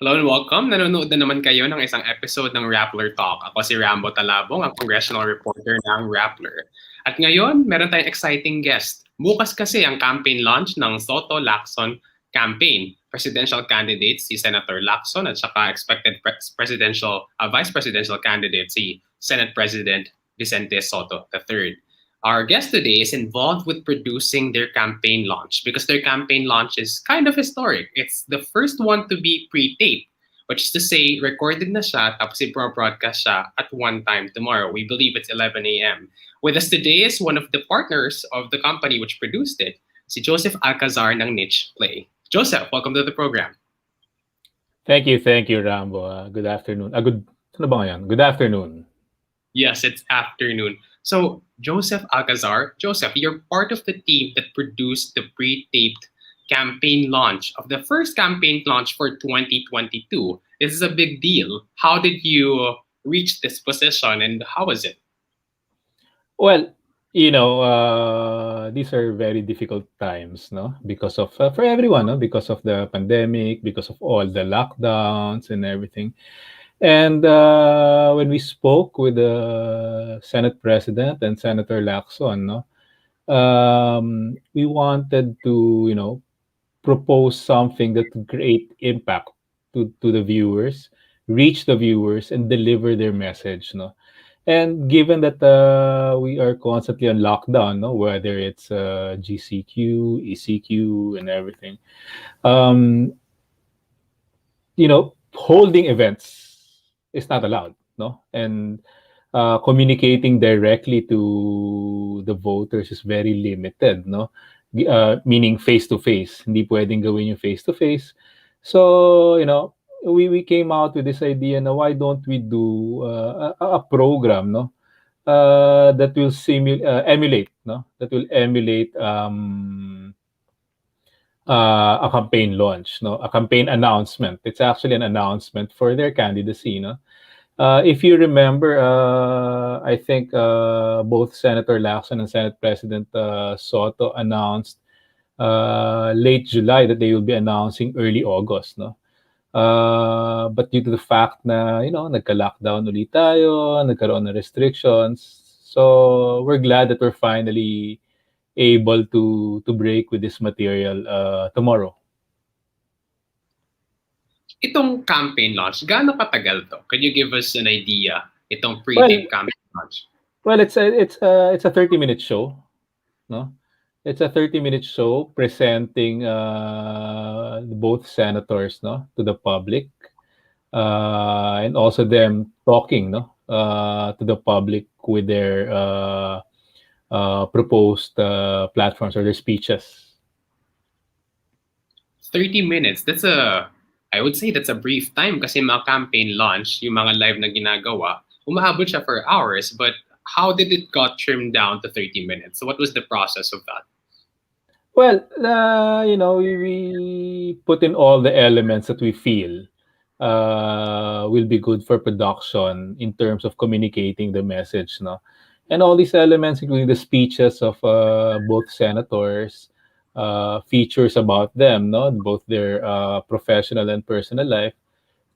Hello and welcome. Nanonood na naman kayo ng isang episode ng Rappler Talk. Ako si Rambo Talabong, ang congressional reporter ng Rappler. At ngayon, meron tayong exciting guest. Bukas kasi ang campaign launch ng Soto-Lacson campaign. Presidential candidates si Senator Lacson at saka expected vice presidential candidate si Senate President Vicente Soto III. Our guest today is involved with producing their campaign launch because their campaign launch is kind of historic. It's the first one to be pre-taped, which is to say, recorded na siya, tapos i-broadcast siya at one time tomorrow. We believe it's 11 a.m. With us today is one of the partners of the company which produced it, si Joseph Alcazar ng Niche Play. Joseph, welcome to the program. Thank you, Rambo. Good afternoon. Ano ba ngayon? Good afternoon. Yes, it's afternoon. So, Joseph Alcazar, Joseph, you're part of the team that produced the pre-taped campaign launch of the first campaign launch for 2022. This is a big deal. How did you reach this position and how was it? Well, these are very difficult times, no? Because of for everyone, no? Because of the pandemic, because of all the lockdowns and everything. And when we spoke with the Senate President and Senator Lacson, no, we wanted to, propose something that would create impact to the viewers, reach the viewers, and deliver their message, no. And given that we are constantly on lockdown, no, whether it's GCQ, ECQ, and everything, um, holding events is not allowed, no, and communicating directly to the voters is very limited, no, meaning face to face. Hindi pwedeng gawin yung face to face. So we came out with this idea na why don't we do a program, no, that will emulate, no, that will emulate a campaign launch, no, a campaign announcement. It's actually an announcement for their candidacy, no. If you remember, I think both Senator Lacson and Senate President Soto announced late July that they will be announcing early August, no. But due to the fact na, nagka-lockdown ulit tayo, nagkaroon ng restrictions, so we're glad that we're finally able to break with this material tomorrow. Itong campaign launch, gaano katagal to? Can you give us an idea? Itong pre-taped campaign launch. Well, it's a 30-minute show, no? It's a 30-minute show presenting both senators, no, to the public, and also them talking, no, to the public with their proposed platforms or their speeches. 30 minutes, I would say that's a brief time kasi mga campaign launch, yung mga live na ginagawa, umahabot siya for hours, but how did it got trimmed down to 30 minutes? So what was the process of that? Well, we put in all the elements that we feel will be good for production in terms of communicating the message, no? And all these elements, including the speeches of both senators, features about them, no, both their professional and personal life,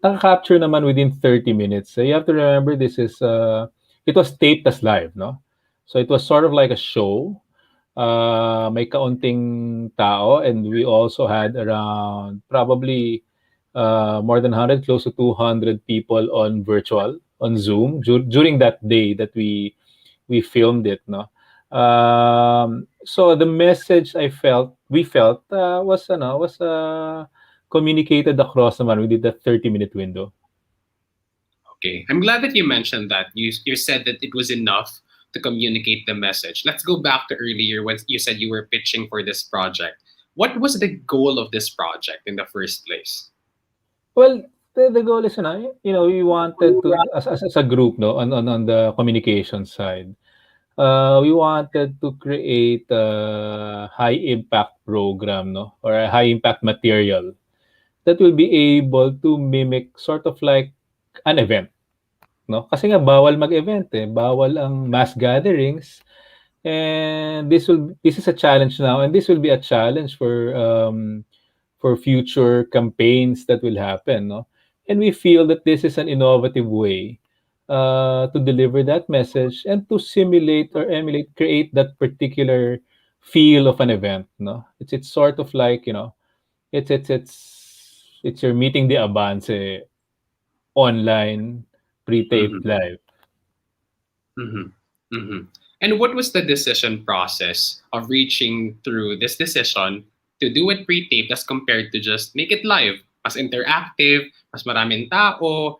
nakaka-capture naman within 30 minutes. So you have to remember it was taped as live, no? So it was sort of like a show. May kaunting tao, and we also had around probably more than 100, close to 200 people on virtual, on Zoom during that day that we filmed it, no. So the message we felt was communicated across naman within that 30-minute window. Okay, I'm glad that you mentioned that. You said that it was enough to communicate the message. Let's go back to earlier when you said you were pitching for this project. What was the goal of this project in the first place? Well, the goal is, we wanted to, as a group, no, on the communication side, we wanted to create a high impact program, no, or a high impact material that will be able to mimic sort of like an event, no? Kasi nga bawal mag-event bawal ang mass gatherings, and this is a challenge now, and this will be a challenge for future campaigns that will happen, no? And we feel that this is an innovative way to deliver that message and to simulate or emulate, create that particular feel of an event. No, it's sort of like, it's you're meeting the Avance online, pre-taped Mhm. live. Mhm. Mhm. And what was the decision process of reaching through this decision to do it pre-taped as compared to just make it live? Mas interactive, mas maraming tao,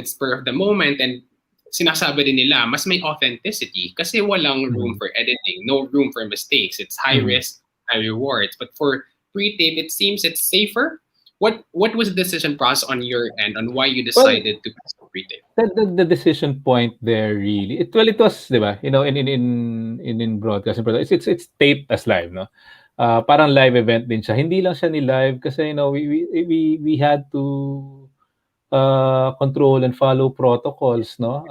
it's spur of the moment, and sinasabi din nila, mas may authenticity kasi walang room Mhm. for editing, no room for mistakes. It's high Mhm. risk, high rewards. But for pre-tape, it seems it's safer. What was the decision process on your end on why you Well, decided to pre-tape? the decision point there really, it was, 'di ba? In broadcast and production, it's taped as live, no? Parang live event din siya. Hindi lang siya ni live kasi we had to control and follow protocols, no?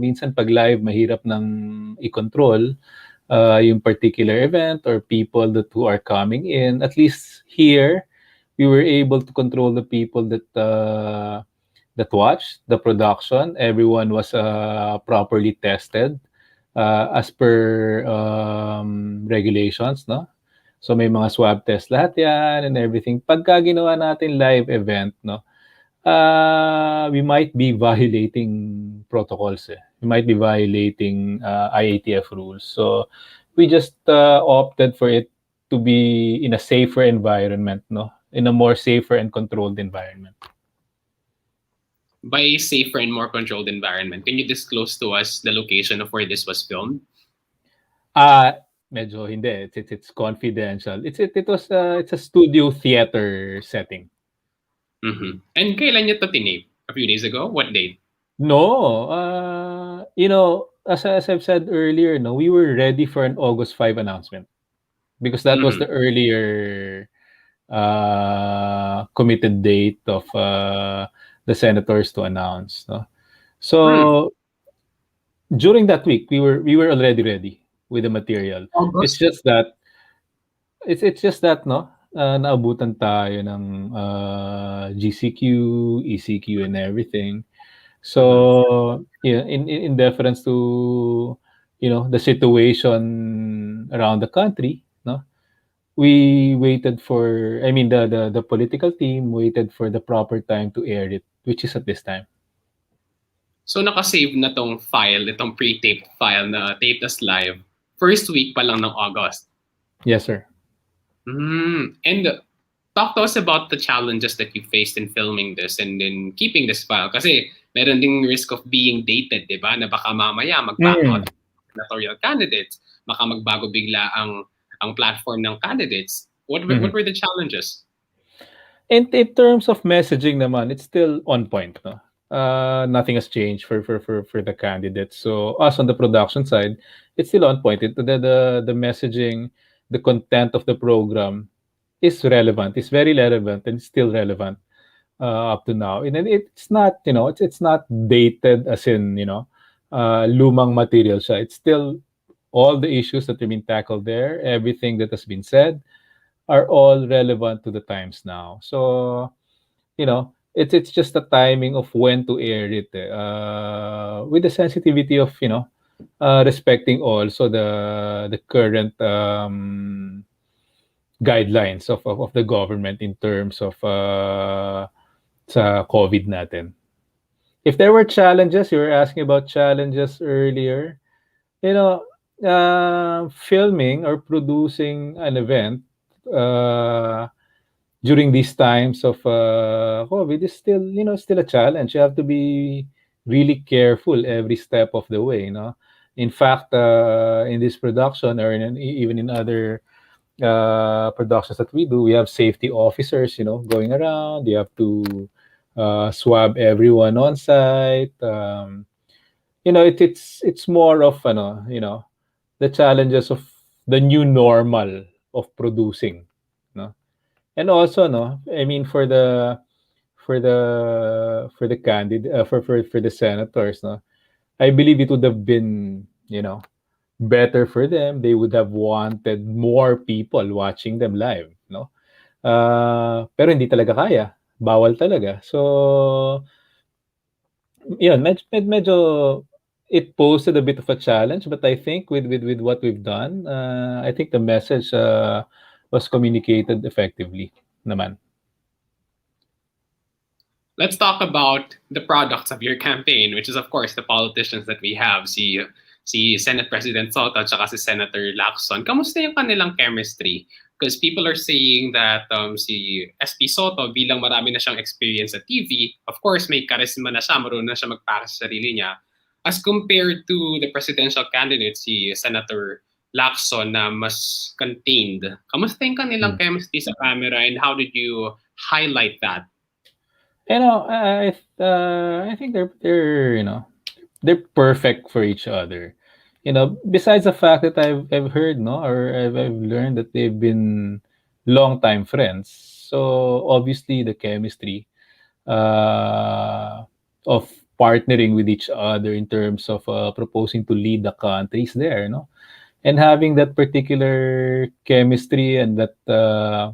Minsan pag live mahirap nang i-control yung particular event or people that who are coming in. At least here, we were able to control the people that watched the production. Everyone was properly tested as per regulations, no? So may mga swab test lahat yan and everything. Pagka ginawa natin live event, no? We might be violating protocols. Eh. We might be violating IATF rules. So we just opted for it to be in a safer environment, no? In a more safer and controlled environment. By safer and more controlled environment, can you disclose to us the location of where this was filmed? Ah, medyo hindi. It's confidential. It's a studio theater setting. And kailan niyo to tinape? A few days ago? What date? No, as I've said earlier, no, we were ready for an August 5 announcement because that was Mhm. the earlier committed date of the senators to announce. No? Hmm. So during that week, we were already ready with the material. It's August. just that it's just that no, naabutan tayo ng GCQ, ECQ, and everything. Mhm. So yeah, in deference to the situation around the country, no, we waited for. I mean, the political team waited for the proper time to air it, which is at this time. So nakasave na tong file, itong pre-taped file na taped as live, first week pa lang ng August. Yes, sir. And talk to us about the challenges that you faced in filming this and in keeping this file. Kasi meron ding risk of being dated, di ba? Na baka mamaya mag-back out Mm. senatorial candidates, baka magbago bigla ang platform ng candidates. What Mhm. were the challenges? And in terms of messaging naman, it's still on point, no? Nothing has changed for the candidates. So us on the production side, it's still on point. The messaging, the content of the program is relevant. It's very relevant and still relevant up to now. And then it's not, it's not dated as in, lumang material siya. It's still all the issues that have been tackled there, everything that has been said are all relevant to the times now. So, it's just the timing of when to air it. With the sensitivity of, respecting also the current guidelines of the government in terms of sa COVID natin. If there were challenges, you were asking about challenges earlier, you know, filming or producing an event uh, during these times of COVID is still, still a challenge. You have to be really careful every step of the way, In fact, in this production or even in other productions that we do, we have safety officers, going around. You have to swab everyone on site. It's more of, the challenges of the new normal of producing, no? And also, no, I mean, for the candidate for the senators, no, I believe it would have been, better for them. They would have wanted more people watching them live, no. Pero hindi talaga kaya bawal talaga. So, yun, medyo it posed a bit of a challenge, but I think with what we've done, I think the message was communicated effectively naman. Let's talk about the products of your campaign, which is of course the politicians that we have, si Senate President Soto at saka si Senator Lacson. Kamusta yung kanilang chemistry? Because people are saying that si SP Soto, bilang marami na siyang experience sa TV, of course may charisma na siya, marunong na siya magpaka sa sarili niya. As compared to the presidential candidate, si Senator Lacson na mas contained. Kamusta yung kanilang chemistry sa camera and how did you highlight that? I think they're perfect for each other. Besides the fact that I've heard, no, or I've learned that they've been longtime friends. So obviously the chemistry of partnering with each other in terms of proposing to lead the country is there, no, and having that particular chemistry and that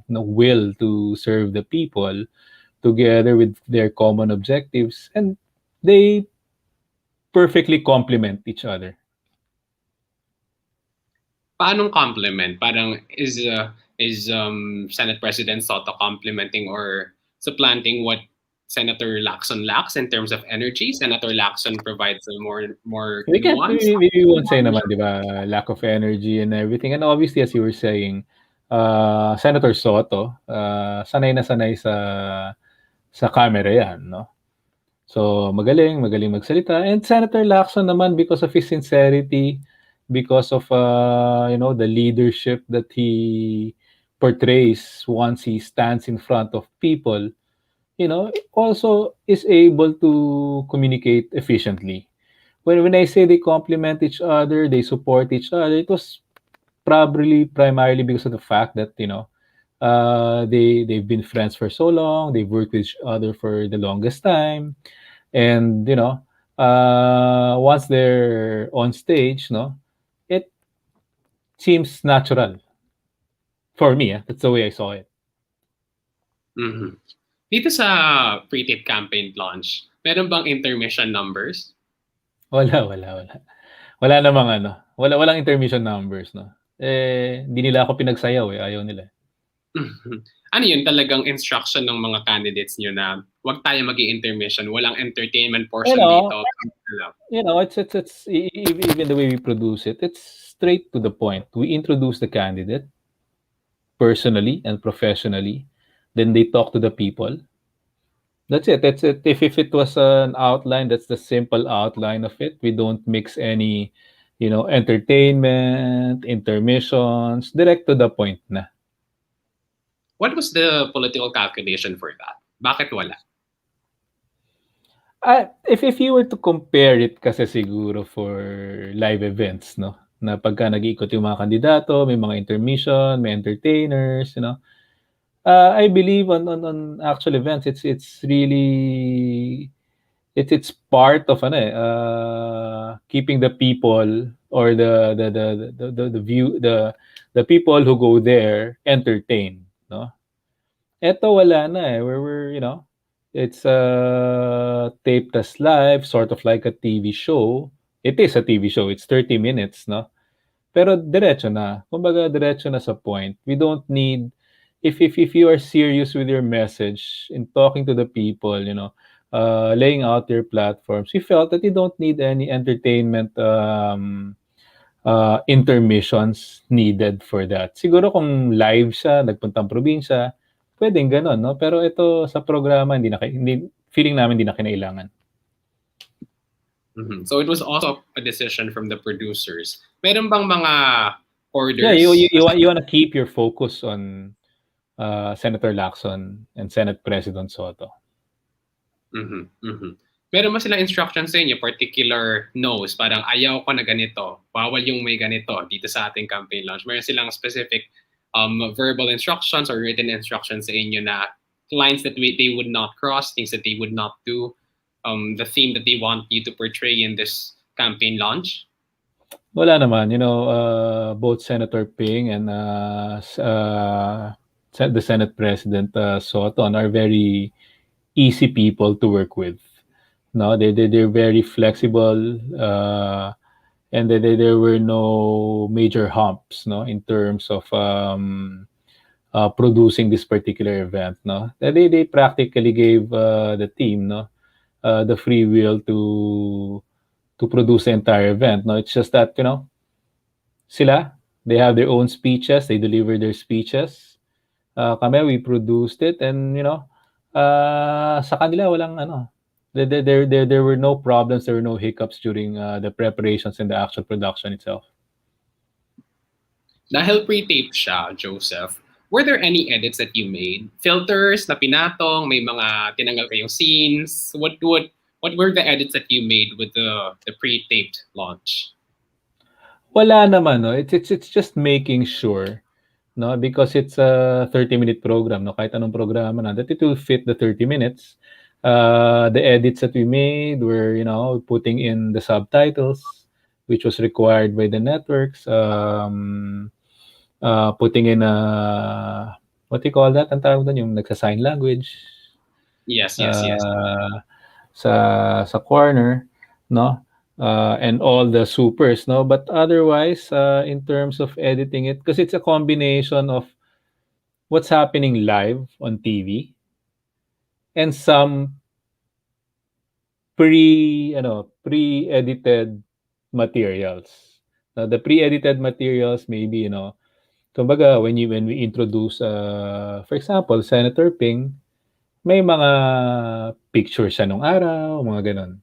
will to serve the people together with their common objectives, and they perfectly complement each other. Paanong complement? Parang is Senate President Soto complementing or supplanting what Senator Lacson lacks in terms of energy? Senator Lacson provides a more nuance. We won't say naman, di ba, lack of energy and everything. And obviously, as you were saying, Senator Soto, sanay na sanay sa camera yan, no? So, magaling magsalita. And Senator Lacson naman, because of his sincerity, because of, the leadership that he portrays once he stands in front of people, also is able to communicate efficiently. When I say they complement each other, they support each other, it was probably primarily because of the fact that, they've been friends for so long, they've worked with each other for the longest time, and once they're on stage, no, it seems natural for me. That's the way I saw it. Mm-hmm. Dito sa pre-tape campaign launch, meron bang intermission numbers? Wala namang walang intermission numbers, no. Hindi nila ako pinagsayaw ayaw nila. Ano yun, talagang instruction ng mga candidates nyo na wag tayo mag-i-intermission, walang entertainment portion dito. It's even the way we produce it, it's straight to the point. We introduce the candidate personally and professionally, then they talk to the people. That's it. If it was an outline, that's the simple outline of it. We don't mix any, entertainment, intermissions, direct to the point na. What was the political calculation for that? Bakit wala? If you were to compare it kasi siguro for live events, no, na pagka nag-iikot yung mga kandidato, may mga intermission, may entertainers, I believe on actual events, it's really it's part of keeping the people or the view the people who go there entertained, no. Eto wala na we're it's taped as live, sort of like a TV show. It is a TV show. It's 30 minutes, no? Pero diretso na. Kumbaga, diretso na sa point. We don't need, if you are serious with your message in talking to the people, laying out your platforms, we felt that you don't need any entertainment intermissions needed for that. Siguro kung live siya, nagpuntang probinsya, pwedeng ganon, no? Pero ito sa programa, feeling namin hindi na kinailangan. Mm-hmm. So it was also a decision from the producers. Meron bang mga orders? Yeah, you want to keep your focus on Senator Lacson and Senate President Soto. Mm-hmm. Mm-hmm. Meron ba silang instructions sa inyo, particular no's, parang ayaw ko na ganito, bawal yung may ganito dito sa ating campaign launch? Meron silang specific verbal instructions or written instructions sa inyo na lines that they would not cross, things that they would not do, the theme that they want you to portray in this campaign launch? Wala naman. Both Senator Ping and the Senate President Soto are very easy people to work with. No, they're very flexible, and there were no major humps, no, in terms of producing this particular event. No, they practically gave the team, no, the free will to produce the entire event. No, it's just that, sila, they have their own speeches, they deliver their speeches. Kami, we produced it, and sa kanila walang ano, there were no problems, there were no hiccups during the preparations and the actual production itself. Dahil pre-tape siya, Joseph, were there any edits that you made? Filters na pinatong, may mga tinanggal kayong scenes? What were the edits that you made with the pre-taped launch? Wala naman, no. It's just making sure, no, because it's a 30-minute program, no, kahit anong programa na, that it will fit the 30 minutes. The edits that we made were, putting in the subtitles, which was required by the networks. Putting in what do you call that? Ang tawag doon, yung nagsa-sign language. Yes. Sa corner, no? And all the supers, no? But otherwise, in terms of editing it, because it's a combination of what's happening live on TV and some pre-edited materials. Now, the pre-edited materials, maybe, kumbaga, when we introduce, for example, Senator Ping, may mga picture siya nung araw, mga ganon.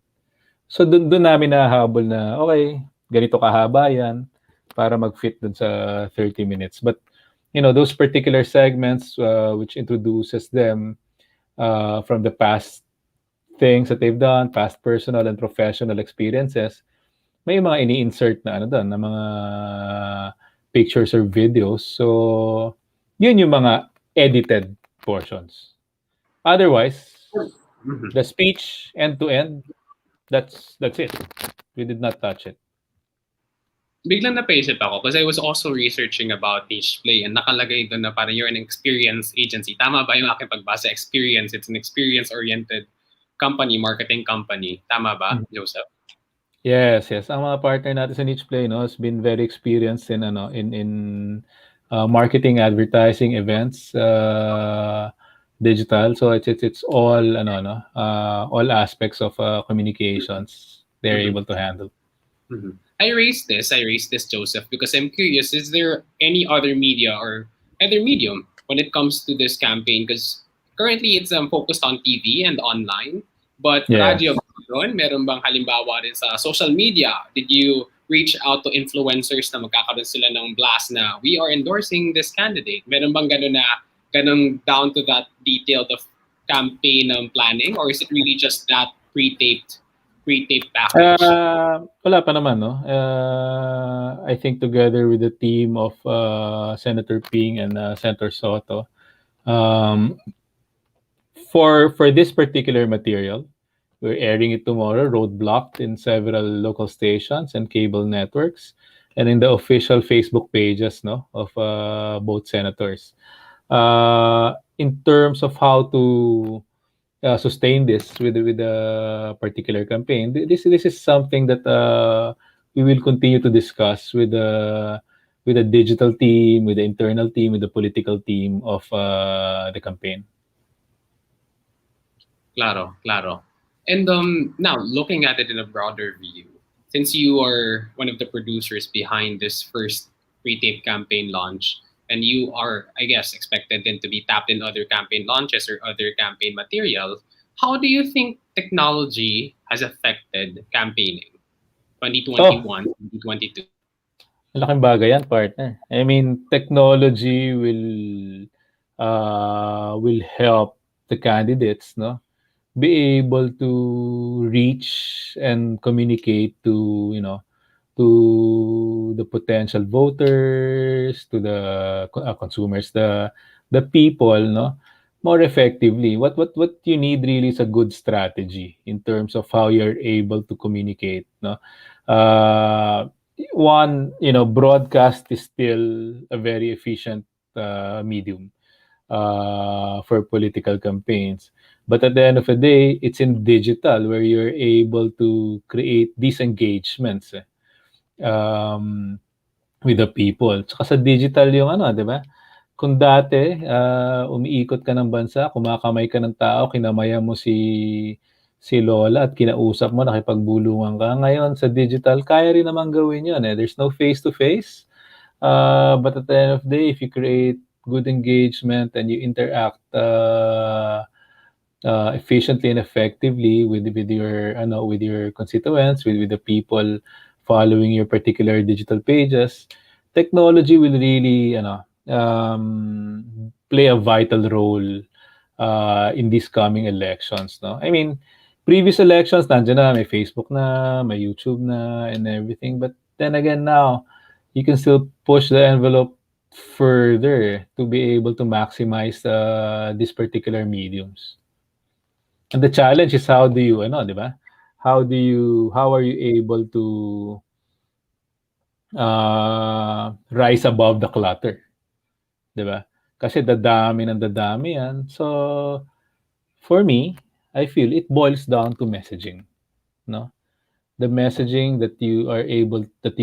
So, dun namin nahabol na, okay, ganito kahaba yan para mag-fit dun sa 30 minutes. But, those particular segments which introduces them from the past things that they've done, past personal and professional experiences, may mga ini-insert na ano doon, na mga pictures or videos. So, yun yung mga edited portions. Otherwise, the speech end to end, that's it. We did not touch it. Biglang napaisip ako because I was also researching about Niche Play and nakalagay doon na parang you're an experience agency. Tama ba yung aking pagbasa? Experience, it's an experience-oriented company, marketing company. Tama ba, Joseph? Yes. Ang mga partner natin sa Niche Play, no, has been very experienced in marketing, advertising, events, digital. So it's all all aspects of communications they're able to handle. I raised this, Joseph, because I'm curious, is there any other media or other medium when it comes to this campaign? Because currently it's focused on TV and online, but radio, meron bang halimbawa rin sa social media? Did you reach out to influencers na magkakaroon sila ng blast na we are endorsing this candidate? Meron bang ganun down to that detailed of campaign planning, or is it really just that pre-taped package? Wala pa naman, no? I think together with the team of Senator Ping and Senator Sotto, for this particular material, we're airing it tomorrow, roadblocked in several local stations and cable networks, and in the official Facebook pages, no, of both senators. In terms of how to sustain this with a particular campaign, this is something that we will continue to discuss with the digital team, with the internal team, with the political team of the campaign. Claro. And now, looking at it in a broader view, since you are one of the producers behind this first pre-tape campaign launch, and you are, I guess, expected then to be tapped in other campaign launches or other campaign material, how do you think technology has affected campaigning 2021, 2022? Malaking bagay yan, partner. I mean, technology will help the candidates, no, be able to reach and communicate to to the potential voters, to the consumers, the people, no, more effectively. What you need really is a good strategy in terms of how you're able to communicate, no. One, broadcast is still a very efficient medium. for political campaigns. But at the end of the day, it's in digital where you're able to create these engagements um, with the people. Tsaka sa digital yung ano, di ba? Kung dati, umiikot ka ng bansa, kumakamay ka ng tao, kinamayan mo si Lola at kinausap mo, nakipagbulungan ka. Ngayon, sa digital, kaya rin naman gawin yun. There's no face-to-face. But at the end of the day, if you create good engagement and you interact efficiently and effectively with your constituents, with the people following your particular digital pages, technology will really play a vital role in these coming elections. No, I mean, previous elections, nandiyan na, may Facebook na, may YouTube na, and everything. But then again, now you can still push the envelope further to be able to maximize these particular mediums. And the challenge is how do you, ano, di ba? How are you able to rise above the clutter? Di ba? Kasi dadami yan. So, for me, I feel it boils down to messaging. No? The messaging that you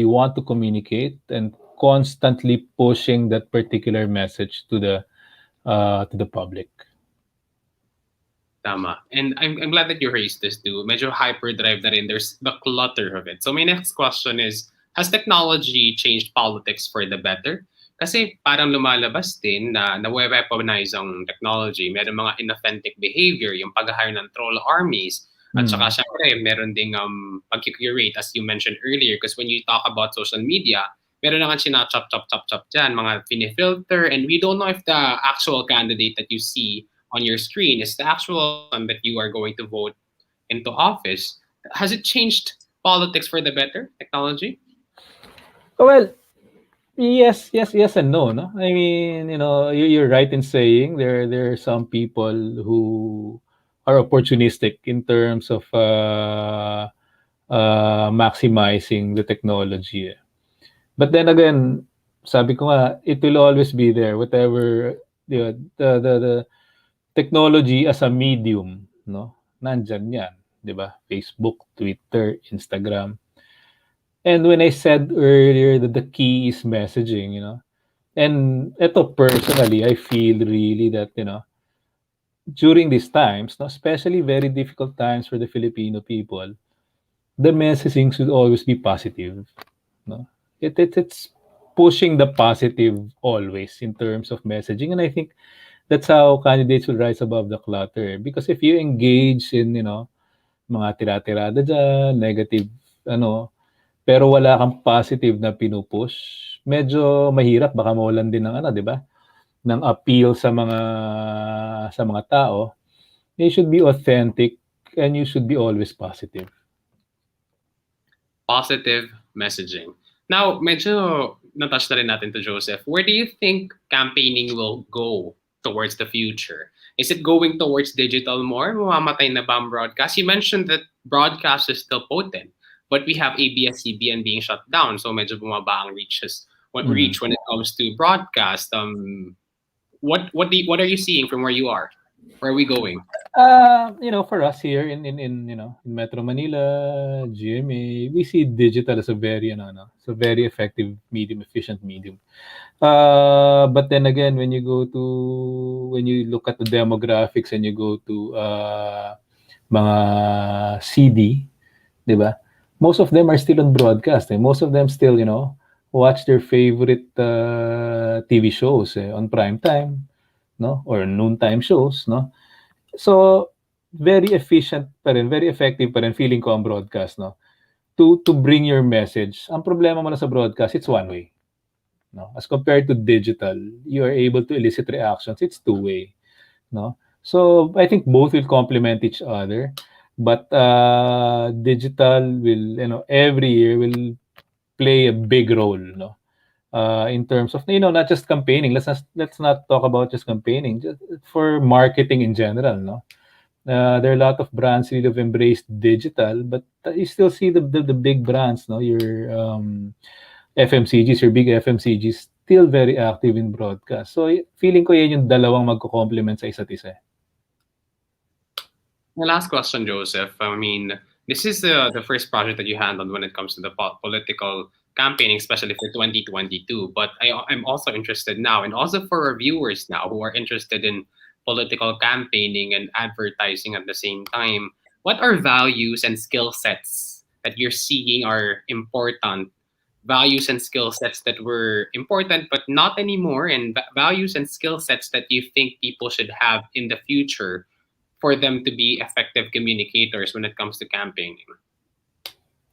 want to communicate and constantly pushing that particular message to the public. Tama. And I'm glad that you raised this too. Medyo hyperdrive na rin. There's the clutter of it. So my next question is, has technology changed politics for the better? Kasi parang lumalabas din na nawe-weaponize ang technology. Meron mga inauthentic behavior, yung pag-hire ng troll armies. At saka syempre, meron ding pag-curate as you mentioned earlier. Because when you talk about social media, meron na nga chop dyan, mga finifilter. And we don't know if the actual candidate that you see on your screen is the actual one that you are going to vote into office. Has it changed politics for the better, technology? Well, yes, and no. No, I mean, you're right in saying there are some people who are opportunistic in terms of maximizing the technology. But then again, sabi ko nga, it will always be there. Whatever the technology as a medium, no, nandyan yan, di ba? Facebook, Twitter, Instagram. And when I said earlier that the key is messaging, and ito personally, I feel really that, during these times, no, especially very difficult times for the Filipino people, the messaging should always be positive. No? It's pushing the positive always in terms of messaging. And I think that's how candidates will rise above the clutter. Because if you engage in, mga tira-tirada dyan, negative, pero wala kang positive na pinupush, medyo mahirap, baka mawalan din ng di ba? Ng appeal sa mga tao. They should be authentic and you should be always positive. Positive messaging. Now, medyo natouch na rin natin to Joseph. Where do you think campaigning will go towards the future? Is it going towards digital more? Mamamatay na ba ang broadcast? You mentioned that broadcast is still potent, but we have ABS-CBN being shut down, so medyo bumaba ang reach when it comes to broadcast. What are you seeing from where you are? Where are we going? For us here in Metro Manila, GMA, we see digital as a very effective medium, efficient medium. But then again, when you look at the demographics and you go to mga CD, di ba? Most of them are still on broadcast. Most of them still, watch their favorite TV shows on prime time, no, or noontime shows, no. So very efficient pa rin, very effective pa rin feeling ko ang broadcast, no, to bring your message. Ang problema mo na sa broadcast, it's one way, no, as compared to digital, you are able to elicit reactions, it's two way, no. So I think both will complement each other, but digital will, every year will play a big role, no, in terms of, not just campaigning. Let's not talk about just campaigning, just for marketing in general, no. There are a lot of brands really have embraced digital, but you still see the big brands, no, your FMCGs, your big FMCGs still very active in broadcast. So feeling ko yan yung dalawang magko-complement sa isa't isa. My last question, Joseph. I mean, this is the first project that you handled when it comes to the political campaigning, especially for 2022. But I'm also interested now, and also for our viewers now who are interested in political campaigning and advertising at the same time. What are values and skill sets that you're seeing are important? Values and skill sets that were important but not anymore, and values and skill sets that you think people should have in the future for them to be effective communicators when it comes to campaigning.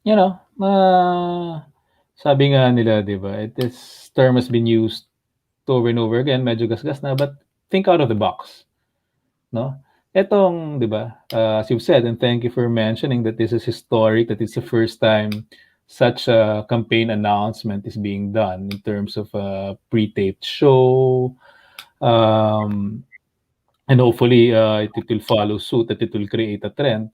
You know, sabi nga nila, di ba, this term has been used over and over again, medyo gasgas na, but think out of the box. No? Etong, di ba, as you've said, and thank you for mentioning that this is historic, that it's the first time such a campaign announcement is being done in terms of a pre-taped show, and hopefully it will follow suit, that it will create a trend.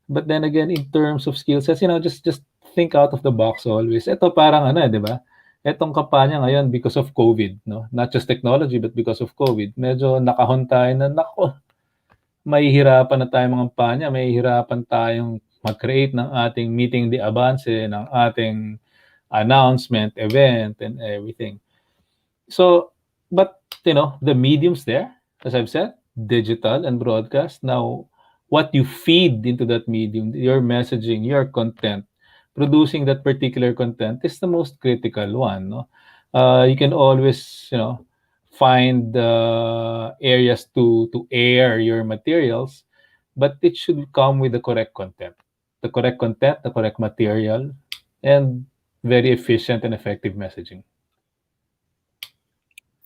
But then again, in terms of skill sets, just think out of the box always. Ito parang ano, di ba? Etong kampanya ngayon because of COVID, no? Not just technology, but because of COVID. Medyo nakahon tayo na, nako, mahihirapan na tayong mga kampanya, mahihirapan tayong mag-create ng ating meeting de avance, ng ating announcement, event, and everything. So, but, the mediums there, as I've said, digital and broadcast. Now, what you feed into that medium, your messaging, your content, producing that particular content is the most critical one. No? You can always, find areas to air your materials, but it should come with the correct content. The correct content, the correct material, and very efficient and effective messaging.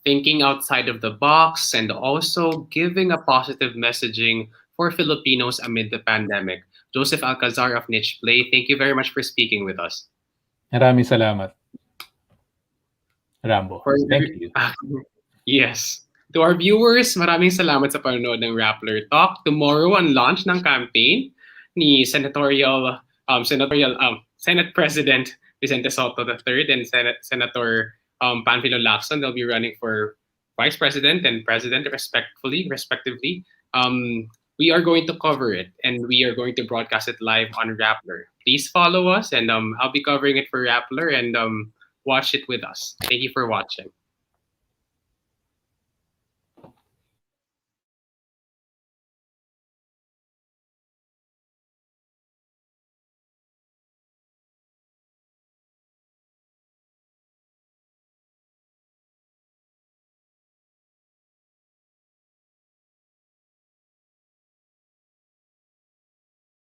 Thinking outside of the box and also giving a positive messaging for Filipinos amid the pandemic. Joseph Alcazar of Niche Play, thank you very much for speaking with us. Maraming salamat, Rambo. Thank you. Yes. To our viewers, maraming salamat sa panonood ng Rappler Talk. Tomorrow, ang launch ng campaign ni Senate President Vicente Sotto III and Senator Panfilo Lacson. They'll be running for Vice President and President respectively. We are going to cover it and we are going to broadcast it live on Rappler. Please follow us and I'll be covering it for Rappler and watch it with us. Thank you for watching.